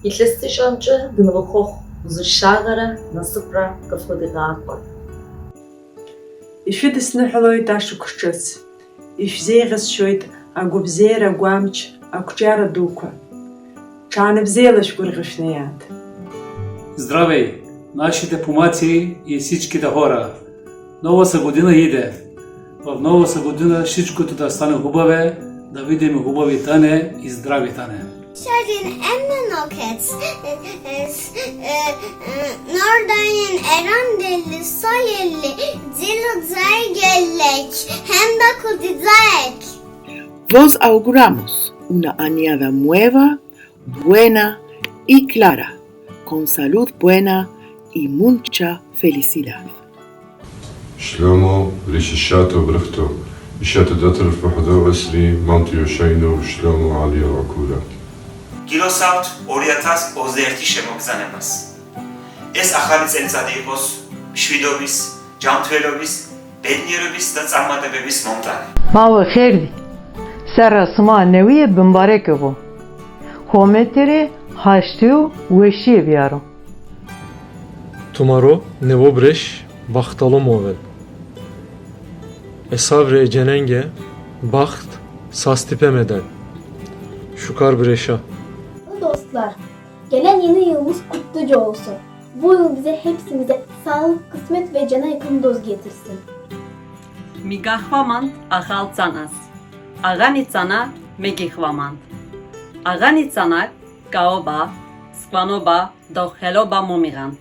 Ilestishonche dinvochoch zushagara nasupra kafodirakwa. Ишәы дысныҳәалоит ашықәс ҿыц, ишәзеиӷьасшьоит агәабзиара агәамч, ақәҿиара дуқәа. Ҽаанбзиала шәгәырӷьо шәнаиааит. Здравей, нашите помаци и всичките хора. Нова година иде. В нова година всичкото да стане хубаве, да видим хубави тане и здрави тане. Şöyle emmen okets, Nordayın erandelli, soyelli, diluzay gellek, hem de kudizayek. Vos auguramos una añada nueva, buena y clara, con salud buena y mucha felicidad. شلومو ريشيشاتو برختو إشاتو داتر فحدو أسري مانتيو شاينو شلومو علي العكولة გილოსავთ 2021 შემოგზანებას. ეს ახალი წელიწადი იყოს მშვიდობის, ჯანმრთელობის, ბედნიერების და წარმატებების მომტანი. Mavă xerdi, sera sma neviye bimbarek bu. Hometeri haştiu veşiye biyaro. Tomorrow nevo bresh baxtalo movel. Esavre cenenge baxt sastipemeden. Şukar breşa. Dostlar, gelen yeni yılımız kutluca olsun. Bu yıl bize hepsimize sağlık, kısmet ve cana yakın doz getirsin. Migahvamant agal tsanas. Agani tsana megihvamant. Agani tsanak kaoba, skvanoba, doheloba momigan.